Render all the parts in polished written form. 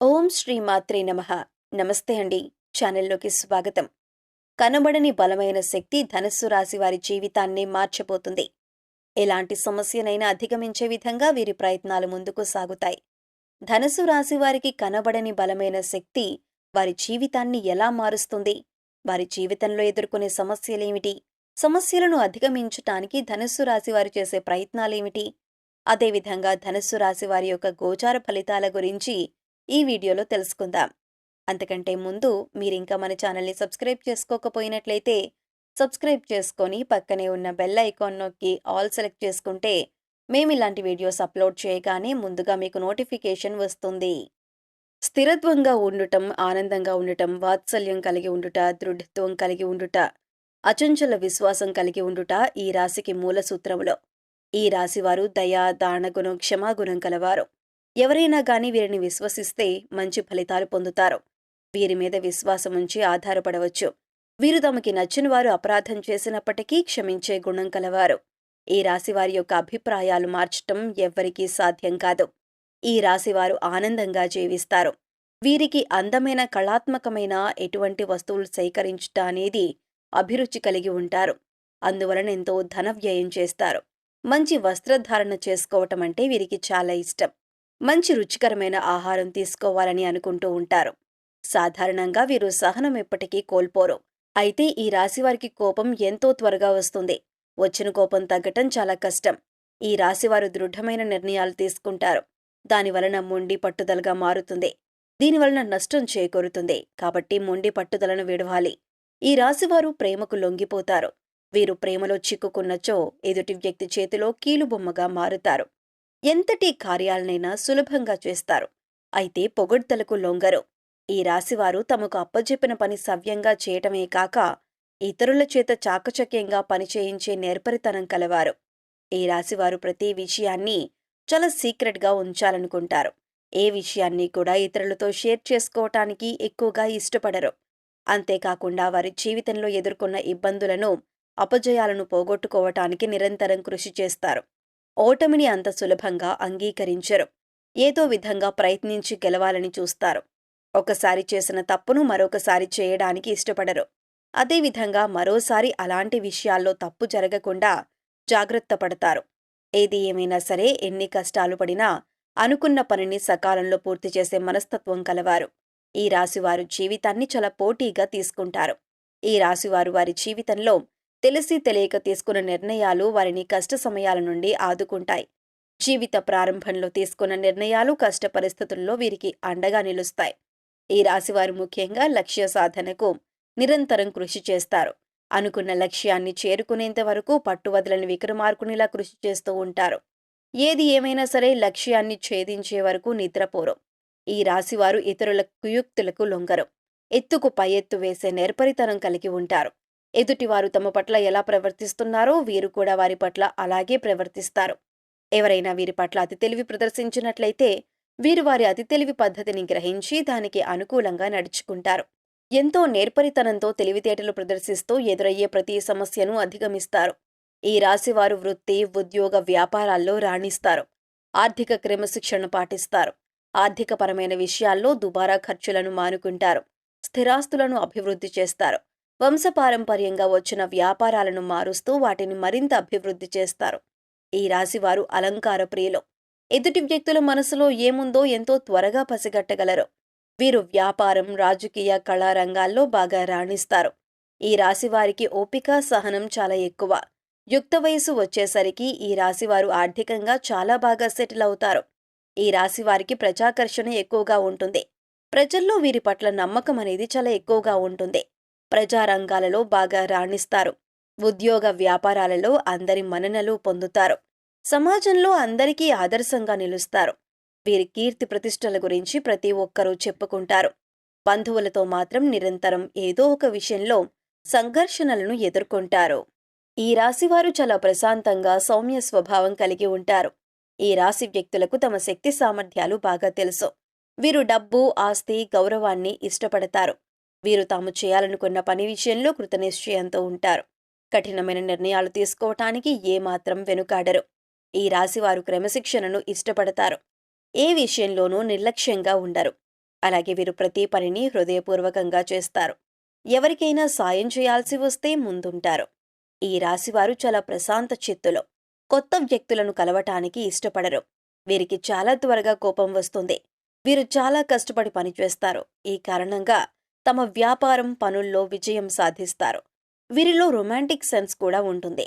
ఓం శ్రీ మాత్రే నమః. నమస్తే అండి. ఛానల్లోకి స్వాగతం. కనబడని బలమైన శక్తి ధనస్సు రాశి వారి జీవితాన్నే మార్చబోతుంది. ఎలాంటి సమస్యనైనా అధిగమించే విధంగా వీరి ప్రయత్నాలు ముందుకు సాగుతాయి. ధనస్సు రాశి వారికి కనబడని బలమైన శక్తి వారి జీవితాన్ని ఎలా మారుస్తుంది? వారి జీవితంలో ఎదుర్కొనే సమస్యలేమిటి? సమస్యలను అధిగమించటానికి ధనస్సు రాశి వారు చేసే ప్రయత్నాలేమిటి? అదేవిధంగా ధనస్సు రాశి వారి యొక్క గోచార ఫలితాల గురించి ఈ వీడియోలో తెలుసుకుందాం. అంతకంటే ముందు మీరింకా మన ఛానల్ని సబ్స్క్రైబ్ చేసుకోకపోయినట్లయితే సబ్స్క్రైబ్ చేసుకొని పక్కనే ఉన్న బెల్ ఐకాన్ నొక్కి ఆల్ సెలెక్ట్ చేసుకుంటే మేమిలాంటి వీడియోస్ అప్లోడ్ చేయగానే ముందుగా మీకు నోటిఫికేషన్ వస్తుంది. స్థిరత్వంగా ఉండటం, ఆనందంగా ఉండటం, వాత్సల్యం కలిగి ఉండుట, దృఢత్వం కలిగి ఉండుట, అచంచల విశ్వాసం కలిగి ఉండుట ఈ రాశికి మూల సూత్రములో. ఈ రాశివారు దయా, దానగుణం, క్షమాగుణం కలవారు. ఎవరైనా గాని వీరిని విశ్వసిస్తే మంచి ఫలితాలు పొందుతారు. వీరి మీద విశ్వాసముంచి ఆధారపడవచ్చు. వీరు తమకి నచ్చిన వారు అపరాధం చేసినప్పటికీ క్షమించే గుణం కలవారు. ఈ రాశివారి యొక్క అభిప్రాయాలు మార్చటం ఎవ్వరికీ సాధ్యం కాదు. ఈ రాశివారు ఆనందంగా జీవిస్తారు. వీరికి అందమైన, కళాత్మకమైన ఎటువంటి వస్తువులు సేకరించుట అనేది అభిరుచి కలిగి ఉంటారు. అందువలన ఎంతో ధన వ్యయం చేస్తారు. మంచి వస్త్రధారణ చేసుకోవటం అంటే వీరికి చాలా ఇష్టం. మంచి రుచికరమైన ఆహారం తీసుకోవాలని అనుకుంటూ ఉంటారు. సాధారణంగా వీరు సహనం ఎప్పటికీ కోల్పోరు. అయితే ఈ రాశివారికి కోపం ఎంతో త్వరగా వస్తుంది. వచ్చిన కోపం తగ్గటం చాలా కష్టం. ఈ రాశివారు దృఢమైన నిర్ణయాలు తీసుకుంటారు. దానివలన మొండి పట్టుదలగా మారుతుంది. దీనివలన నష్టం చేకూరుతుంది. కాబట్టి మొండి పట్టుదలను విడవాలి. ఈ రాశివారు ప్రేమకు లొంగిపోతారు. వీరు ప్రేమలో చిక్కుకున్నచో ఎదుటి వ్యక్తి చేతిలో కీలుబొమ్మగా మారుతారు. ఎంతటి కార్యాలనైనా సులభంగా చేస్తారు. అయితే పొగడ్తలకు లొంగరు. ఈ రాశివారు తమకు అప్పజెప్పిన పని సవ్యంగా చేయటమే కాక ఇతరుల చేత చాకచక్యంగా పనిచేయించే నేర్పరితనం కలవారు. ఈ రాశివారు ప్రతి విషయాన్ని చాలా సీక్రెట్గా ఉంచాలనుకుంటారు. ఏ విషయాన్ని కూడా ఇతరులతో షేర్ చేసుకోవటానికి ఎక్కువగా ఇష్టపడరు. అంతేకాకుండా వారి జీవితంలో ఎదుర్కొన్న ఇబ్బందులను, అపజయాలను పోగొట్టుకోవటానికి నిరంతరం కృషి చేస్తారు. ఓటమిని అంత సులభంగా అంగీకరించరు. ఏదో విధంగా ప్రయత్నించి గెలవాలని చూస్తారు. ఒకసారి చేసిన తప్పును మరొకసారి చేయడానికి ఇష్టపడరు. అదేవిధంగా మరోసారి అలాంటి విషయాల్లో తప్పు జరగకుండా జాగ్రత్త పడతారు. ఏది ఏమైనా సరే, ఎన్ని కష్టాలు పడినా అనుకున్న పనిని సకాలంలో పూర్తి చేసే మనస్తత్వం కలవారు. ఈ రాశివారు జీవితాన్ని చాలా పోటీగా తీసుకుంటారు. ఈ రాశివారు వారి జీవితంలో తెలిసి తెలియక తీసుకున్న నిర్ణయాలు వారిని కష్ట సమయాల నుండి ఆదుకుంటాయి. జీవిత ప్రారంభంలో తీసుకున్న నిర్ణయాలు కష్ట పరిస్థితుల్లో వీరికి అండగా నిలుస్తాయి. ఈ రాశివారు ముఖ్యంగా లక్ష్య సాధనకు నిరంతరం కృషి చేస్తారు. అనుకున్న లక్ష్యాన్ని చేరుకునేంత వరకు పట్టువదలని విక్రమార్కునిలా కృషి చేస్తూ ఉంటారు. ఏది ఏమైనా సరే లక్ష్యాన్ని ఛేదించే వరకు నిద్రపోరు. ఈ రాశివారు ఇతరుల కుయుక్తులకు లొంగరు. ఎత్తుకు పై ఎత్తు వేసే నేర్పరితనం కలిగి ఉంటారు. ఎదుటివారు తమ పట్ల ఎలా ప్రవర్తిస్తున్నారో వీరు కూడా వారి పట్ల అలాగే ప్రవర్తిస్తారు. ఎవరైనా వీరి పట్ల అతి తెలివి ప్రదర్శించినట్లయితే వీరు వారి అతి తెలివి పద్ధతిని గ్రహించి దానికి అనుకూలంగా నడుచుకుంటారు. ఎంతో నేర్పరితనంతో తెలివితేటలు ప్రదర్శిస్తూ ఎదురయ్యే ప్రతి సమస్యను అధిగమిస్తారు. ఈ రాశివారు వృత్తి, ఉద్యోగ, వ్యాపారాల్లో రాణిస్తారు. ఆర్థిక క్రమశిక్షణ పాటిస్తారు. ఆర్థికపరమైన విషయాల్లో దుబారా ఖర్చులను మానుకుంటారు. స్థిరాస్తులను అభివృద్ధి చేస్తారు. వంశపారంపర్యంగా వచ్చిన వ్యాపారాలను మారుస్తూ వాటిని మరింత అభివృద్ధి చేస్తారు. ఈ రాశివారు అలంకార ప్రియులు. ఎదుటి వ్యక్తుల మనసులో ఏముందో ఎంతో త్వరగా పసిగట్టగలరు. వీరు వ్యాపారం, రాజకీయ, కళా రంగాల్లో బాగా రాణిస్తారు. ఈ రాశివారికి ఓపిక, సహనం చాలా ఎక్కువ. యుక్త వయసు వచ్చేసరికి ఈ రాశివారు ఆర్థికంగా చాలా బాగా సెటిల్ అవుతారు. ఈ రాశివారికి ప్రజాకర్షణ ఎక్కువగా ఉంటుంది. ప్రజల్లో వీరి పట్ల నమ్మకం అనేది చాలా ఎక్కువగా ఉంటుంది. ప్రజారంగాలలో బాగా రాణిస్తారు. ఉద్యోగ, వ్యాపారాలలో అందరి మన్ననలు పొందుతారు. సమాజంలో అందరికీ ఆదర్శంగా నిలుస్తారు. వీరి కీర్తి ప్రతిష్టల గురించి ప్రతి ఒక్కరూ చెప్పుకుంటారు. బంధువులతో మాత్రం నిరంతరం ఏదో ఒక విషయంలో సంఘర్షణలను ఎదుర్కొంటారు. ఈ రాశివారు చాలా ప్రశాంతంగా, సౌమ్య స్వభావం కలిగి ఉంటారు. ఈ రాశి వ్యక్తులకు తమ శక్తి సామర్థ్యాలు బాగా తెలుసు. వీరు డబ్బు, ఆస్తి, గౌరవాన్ని ఇష్టపడతారు. వీరు తాము చేయాలనుకున్న పని విషయంలో కృతనిశ్చయంతో ఉంటారు. కఠినమైన నిర్ణయాలు తీసుకోవటానికి ఏమాత్రం వెనుకాడరు. ఈ రాశివారు క్రమశిక్షణను ఇష్టపడతారు. ఏ విషయంలోనూ నిర్లక్ష్యంగా ఉండరు. అలాగే వీరు ప్రతి పనిని హృదయపూర్వకంగా చేస్తారు. ఎవరికైనా సాయం చేయాల్సి వస్తే ముందుంటారు. ఈ రాశివారు చాలా ప్రశాంత చిత్తులు. కొత్త వ్యక్తులను కలవటానికి ఇష్టపడరు. వీరికి చాలా త్వరగా కోపం వస్తుంది. వీరు చాలా కష్టపడి పనిచేస్తారు. ఈ కారణంగా తమ వ్యాపారం, పనుల్లో విజయం సాధిస్తారు. వీరిలో రొమాంటిక్ సెన్స్ కూడా ఉంటుంది.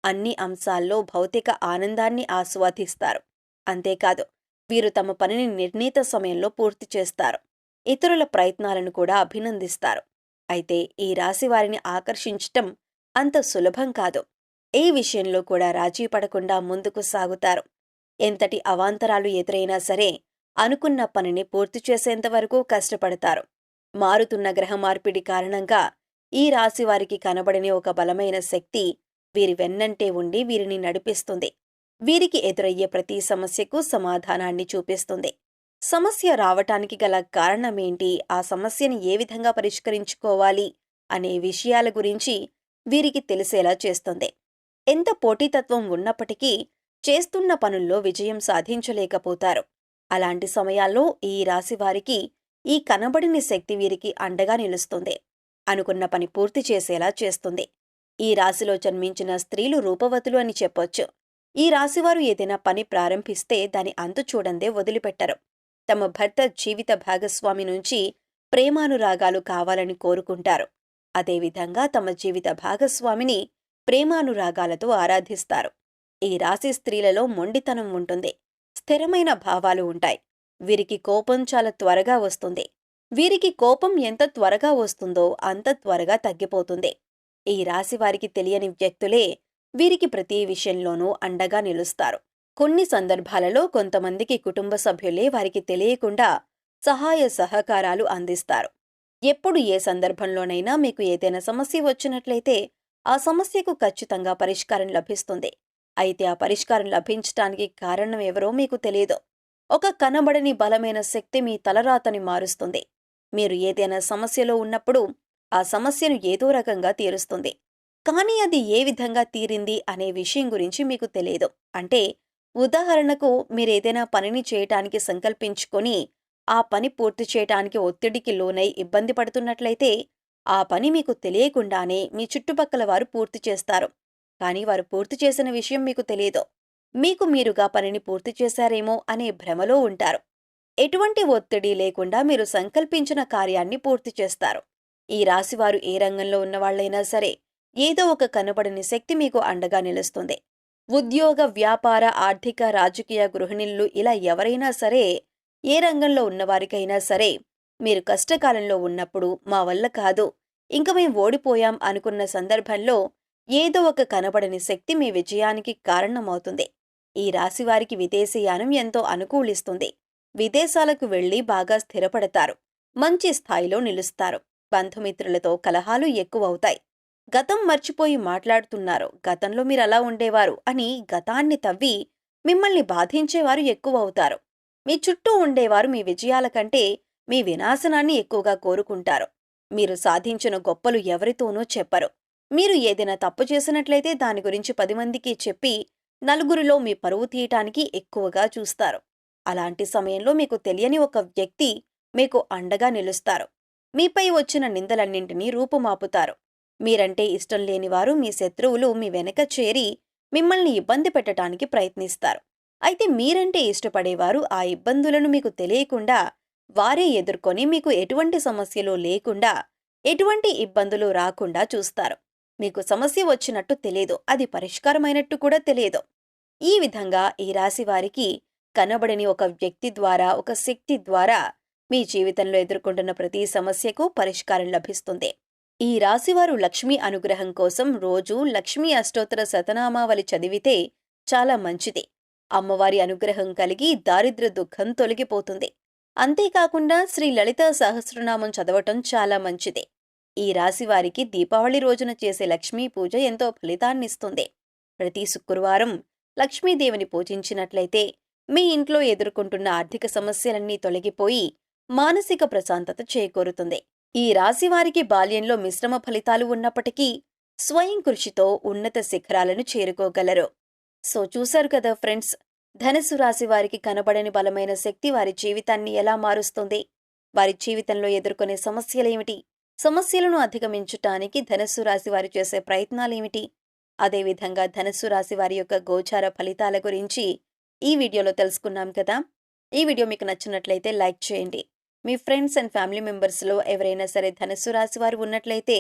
అన్ని అంశాల్లో భౌతిక ఆనందాన్ని ఆస్వాదిస్తారు. అంతేకాదు, వీరు తమ పనిని నిర్ణీత సమయంలో పూర్తి చేస్తారు. ఇతరుల ప్రయత్నాలను కూడా అభినందిస్తారు. అయితే ఈ రాశి వారిని ఆకర్షించటం అంత సులభం కాదు. ఏ విషయంలో కూడా రాజీ పడకుండా ముందుకు సాగుతారు. ఎంతటి అవాంతరాలు ఎదురైనా సరే అనుకున్న పనిని పూర్తి చేసేంతవరకు కష్టపడతారు. మారుతున్న గ్రహ మార్పిడి కారణంగా ఈ రాశి వారికి కనబడని ఒక బలమైన శక్తి వీరి వెన్నంటే ఉండి వీరిని నడిపిస్తుంది. వీరికి ఎదురయ్యే ప్రతి సమస్యకు సమాధానాన్ని చూపిస్తుంది. సమస్య రావటానికి గల కారణమేంటి, ఆ సమస్యని ఏ విధంగా పరిష్కరించుకోవాలి అనే విషయాల గురించి వీరికి తెలిసేలా చేస్తుంది. ఎంత పోటీతత్వం ఉన్నప్పటికీ చేస్తున్న పనుల్లో విజయం సాధించలేకపోతారు. అలాంటి సమయాల్లో ఈ రాశివారికి ఈ కనబడిన శక్తి వీరికి అండగా నిలుస్తుంది. అనుకున్న పని పూర్తి చేసేలా చేస్తుంది. ఈ రాశిలో జన్మించిన స్త్రీలు రూపవతులు అని చెప్పొచ్చు. ఈ రాశివారు ఏదైనా పని ప్రారంభిస్తే దాని అంతు చూడందే వదిలిపెట్టరు. తమ భర్త జీవిత భాగస్వామి నుంచి ప్రేమానురాగాలు కావాలని కోరుకుంటారు. అదేవిధంగా తమ జీవిత భాగస్వామిని ప్రేమానురాగాలతో ఆరాధిస్తారు. ఈ రాశి స్త్రీలలో మొండితనం ఉంటుంది. స్థిరమైన భావాలు ఉంటాయి. వీరికి కోపం చాలా త్వరగా వస్తుంది. వీరికి కోపం ఎంత త్వరగా వస్తుందో అంత త్వరగా తగ్గిపోతుంది. ఈ రాశి వారికి తెలియని వ్యక్తులే వీరికి ప్రతి విషయంలోనూ అండగా నిలుస్తారు. కొన్ని సందర్భాలలో కొంతమందికి కుటుంబ సభ్యులే వారికి తెలియకుండా సహాయ సహకారాలు అందిస్తారు. ఎప్పుడు ఏ సందర్భంలోనైనా మీకు ఏదైనా సమస్య వచ్చినట్లయితే ఆ సమస్యకు ఖచ్చితంగా పరిష్కారం లభిస్తుంది. అయితే ఆ పరిష్కారం లభించటానికి కారణం ఎవరో మీకు తెలియదు. ఒక కనబడని బలమైన శక్తి మీ తలరాతని మారుస్తుంది. మీరు ఏదైనా సమస్యలో ఉన్నప్పుడు ఆ సమస్యను ఏదో రకంగా తీరుస్తుంది. కానీ అది ఏ విధంగా తీరింది అనే విషయం గురించి మీకు తెలియదు. అంటే ఉదాహరణకు, మీరేదైనా పనిని చేయటానికి సంకల్పించుకొని ఆ పని పూర్తి చేయటానికి ఒత్తిడికి లోనై ఇబ్బంది పడుతున్నట్లయితే ఆ పని మీకు తెలియకుండానే మీ చుట్టుపక్కల వారు పూర్తి చేస్తారు. కానీ వారు పూర్తి చేసిన విషయం మీకు తెలియదు. మీకు మీరుగా పనిని పూర్తి చేశారేమో అనే భ్రమలో ఉంటారు. ఎటువంటి ఒత్తిడి లేకుండా మీరు సంకల్పించిన కార్యాన్ని పూర్తి చేస్తారు. ఈ రాశివారు ఏ రంగంలో ఉన్నవాళ్లైనా సరే ఏదో ఒక కనబడని శక్తి మీకు అండగా నిలుస్తుంది. ఉద్యోగ, వ్యాపార, ఆర్థిక, రాజకీయ, గృహిణులు ఇలా ఎవరైనా సరే, ఏ రంగంలో ఉన్నవారికైనా సరే మీరు కష్టకాలంలో ఉన్నప్పుడు మా వల్ల కాదు, ఇంక మేం ఓడిపోయాం అనుకున్న సందర్భంలో ఏదో ఒక కనబడని శక్తి మీ విజయానికి కారణమవుతుంది. ఈ రాశివారికి విదేశీయానం ఎంతో అనుకూలిస్తుంది. విదేశాలకు వెళ్లి బాగా స్థిరపడతారు. మంచి స్థాయిలో నిలుస్తారు. బంధుమిత్రులతో కలహాలు ఎక్కువవుతాయి. గతం మర్చిపోయి మాట్లాడుతున్నారు, గతంలో మీరలా ఉండేవారు అని గతాన్ని తవ్వి మిమ్మల్ని బాధించేవారు ఎక్కువవుతారు. మీ చుట్టూ ఉండేవారు మీ విజయాల కంటే మీ వినాశనాన్ని ఎక్కువగా కోరుకుంటారు. మీరు సాధించిన గొప్పలు ఎవరితోనూ చెప్పరు. మీరు ఏదైనా తప్పు చేసినట్లయితే దాని గురించి 10 మందికి చెప్పి నలుగురిలో మీ పరువు తీయటానికి ఎక్కువగా చూస్తారు. అలాంటి సమయంలో మీకు తెలియని ఒక వ్యక్తి మీకు అండగా నిలుస్తారు. మీపై వచ్చిన నిందలన్నింటినీ రూపుమాపుతారు. మీరంటే ఇష్టం లేనివారు, మీ శత్రువులు మీ వెనక చేరి మిమ్మల్ని ఇబ్బంది పెట్టడానికి ప్రయత్నిస్తారు. అయితే మీరంటే ఇష్టపడేవారు ఆ ఇబ్బందులను మీకు తెలియకుండా వారే ఎదుర్కొని మీకు ఎటువంటి సమస్యలు లేకుండా, ఎటువంటి ఇబ్బందులు రాకుండా చూస్తారు. మీకు సమస్య వచ్చినట్టు తెలియదు, అది పరిష్కారమైనట్టు కూడా తెలియదు. ఈ విధంగా ఈ రాశి వారికి కనబడని ఒక వ్యక్తి ద్వారా, ఒక శక్తి ద్వారా మీ జీవితంలో ఎదుర్కొంటున్న ప్రతి సమస్యకు పరిష్కారం లభిస్తుంది. ఈ రాశివారు లక్ష్మీ అనుగ్రహం కోసం రోజూ లక్ష్మీ అష్టోత్తర శతనామావళి చదివితే చాలా మంచిది. అమ్మవారి అనుగ్రహం కలిగి దారిద్ర్య దుఃఖం తొలగిపోతుంది. అంతేకాకుండా శ్రీ లలితా సహస్రనామం చదవటం చాలా మంచిది. ఈ రాశివారికి దీపావళి రోజున చేసే లక్ష్మీ పూజ ఎంతో ఫలితాన్నిస్తుంది. ప్రతి శుక్రవారం లక్ష్మీదేవిని పూజించినట్లయితే మీ ఇంట్లో ఎదుర్కొంటున్న ఆర్థిక సమస్యలన్నీ తొలగిపోయి మానసిక ప్రశాంతత చేకూరుతుంది. ఈ రాశివారికి బాల్యంలో మిశ్రమ ఫలితాలు ఉన్నప్పటికీ స్వయం కృషితో ఉన్నత శిఖరాలను చేరుకోగలరు. సో చూశారు కదా ఫ్రెండ్స్, ధనుసు రాశి వారికి కనబడని బలమైన శక్తి వారి జీవితాన్ని ఎలా మారుస్తుంది. వారి జీవితంలో ఎదుర్కొనే సమస్యలేమిటి? సమస్యలను అధిగమించటానికి ధనుస్సు రాశి వారు చేసే ప్రయత్నాలేమిటి? అదేవిధంగా ధనుస్సు రాశి వారి యొక్క గోచార ఫలితాల గురించి ఈ వీడియోలో తెలుసుకున్నాం కదా! ఈ వీడియో మీకు నచ్చినట్లయితే లైక్ చేయండి. మీ ఫ్రెండ్స్ అండ్ ఫ్యామిలీ మెంబర్స్‌లో ఎవరైనా సరే ధనుస్సు రాశి వారు ఉన్నట్లయితే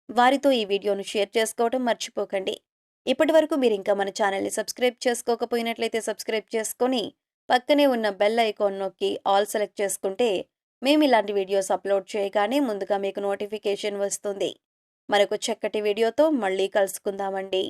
వారితో ఈ వీడియోను షేర్ చేసుకోవడం మర్చిపోకండి. ఇప్పటివరకు మీరింకా మన ఛానల్‌ని సబ్స్క్రైబ్ చేసుకోకపోయినట్లయితే సబ్స్క్రైబ్ చేసుకొని, పక్కనే ఉన్న బెల్ ఐకాన్ నొక్కి ఆల్ సెలెక్ట్ చేసుకుంటే మేమిలాంటి వీడియోస్ అప్‌లోడ్ చేయగానే ముందుగా మీకు నోటిఫికేషన్ వస్తుంది. మరొక చక్కటి వీడియోతో మళ్ళీ కలుసుకుందామండి.